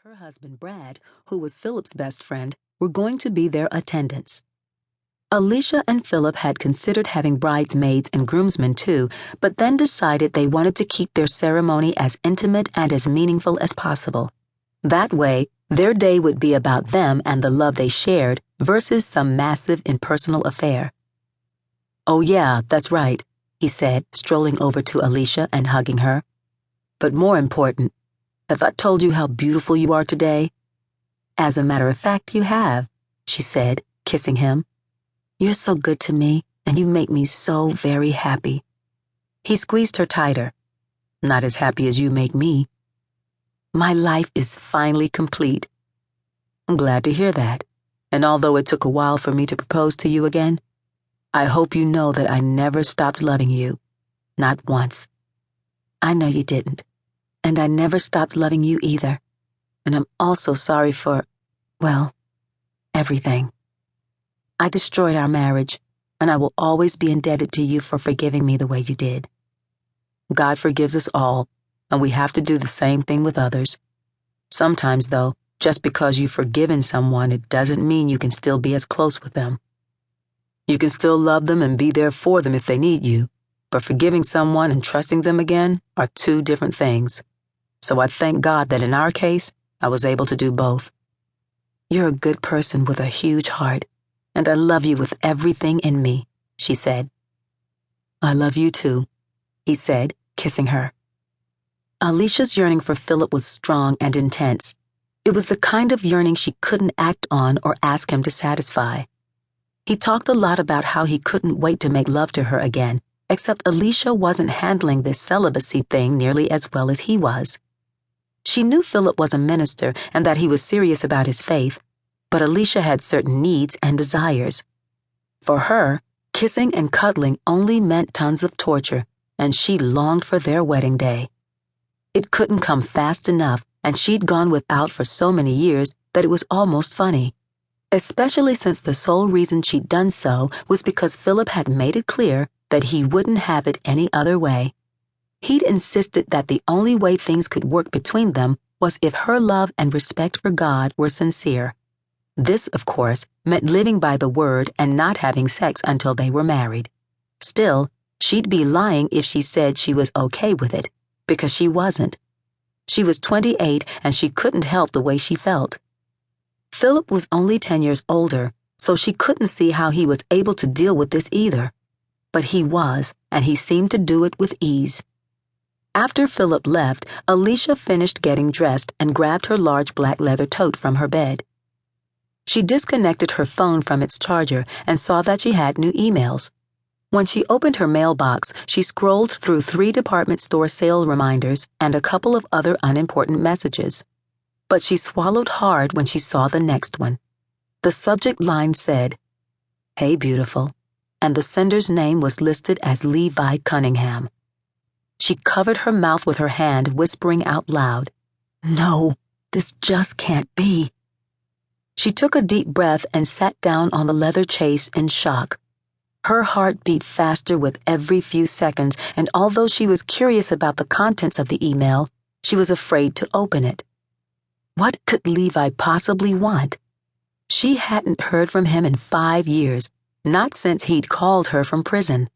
her husband Brad, who was Philip's best friend, were going to be their attendants. Alicia and Philip had considered having bridesmaids and groomsmen too, but then decided they wanted to keep their ceremony as intimate and as meaningful as possible. That way, their day would be about them and the love they shared versus some massive impersonal affair. "Oh yeah, that's right," he said, strolling over to Alicia and hugging her. "But more important, have I told you how beautiful you are today?" "As a matter of fact, you have," she said, kissing him. "You're so good to me, and you make me so very happy." He squeezed her tighter. "Not as happy as you make me." "My life is finally complete." "I'm glad to hear that, and although it took a while for me to propose to you again, I hope you know that I never stopped loving you, not once." "I know you didn't, and I never stopped loving you either, and I'm also sorry for, well, everything. I destroyed our marriage, and I will always be indebted to you for forgiving me the way you did." God forgives us all, and we have to do the same thing with others. Sometimes, though, just because you've forgiven someone, it doesn't mean you can still be as close with them. You can still love them and be there for them if they need you, but forgiving someone and trusting them again are two different things. So I thank God that in our case, I was able to do both. "You're a good person with a huge heart, and I love you with everything in me," she said. "I love you too," he said, kissing her. Alicia's yearning for Philip was strong and intense. It was the kind of yearning she couldn't act on or ask him to satisfy. He talked a lot about how he couldn't wait to make love to her again, except Alicia wasn't handling this celibacy thing nearly as well as he was. She knew Philip was a minister and that he was serious about his faith, but Alicia had certain needs and desires. For her, kissing and cuddling only meant tons of torture, and she longed for their wedding day. It couldn't come fast enough, and she'd gone without for so many years that it was almost funny, especially since the sole reason she'd done so was because Philip had made it clear that he wouldn't have it any other way. He'd insisted that the only way things could work between them was if her love and respect for God were sincere. This, of course, meant living by the word and not having sex until they were married. Still, she'd be lying if she said she was okay with it, because she wasn't. She was 28 and she couldn't help the way she felt. Philip was only 10 years older, so she couldn't see how he was able to deal with this either. But he was, and he seemed to do it with ease. After Philip left, Alicia finished getting dressed and grabbed her large black leather tote from her bed. She disconnected her phone from its charger and saw that she had new emails. When she opened her mailbox, she scrolled through 3 department store sale reminders and a couple of other unimportant messages. But she swallowed hard when she saw the next one. The subject line said, "Hey, beautiful," and the sender's name was listed as Levi Cunningham. She covered her mouth with her hand, whispering out loud, "No, this just can't be." She took a deep breath and sat down on the leather chase in shock. Her heart beat faster with every few seconds, and although she was curious about the contents of the email, she was afraid to open it. What could Levi possibly want? She hadn't heard from him in 5 years, not since he'd called her from prison.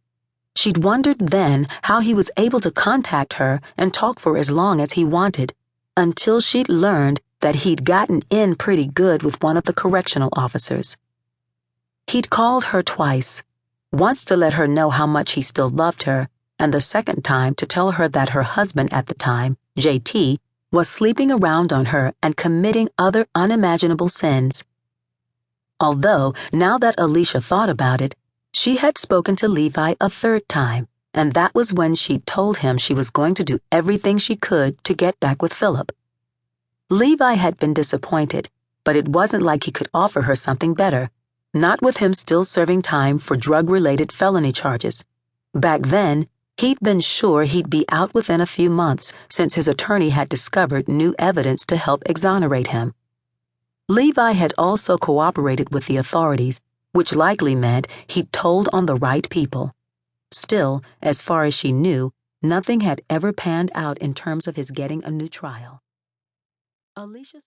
She'd wondered then how he was able to contact her and talk for as long as he wanted, until she'd learned that he'd gotten in pretty good with one of the correctional officers. He'd called her twice, once to let her know how much he still loved her, and the second time to tell her that her husband at the time, JT, was sleeping around on her and committing other unimaginable sins. Although, now that Alicia thought about it, she had spoken to Levi a 3rd time, and that was when she'd told him she was going to do everything she could to get back with Philip. Levi had been disappointed, but it wasn't like he could offer her something better, not with him still serving time for drug-related felony charges. Back then, he'd been sure he'd be out within a few months since his attorney had discovered new evidence to help exonerate him. Levi had also cooperated with the authorities, which likely meant he'd told on the right people. Still, as far as she knew, nothing had ever panned out in terms of his getting a new trial. Alicia's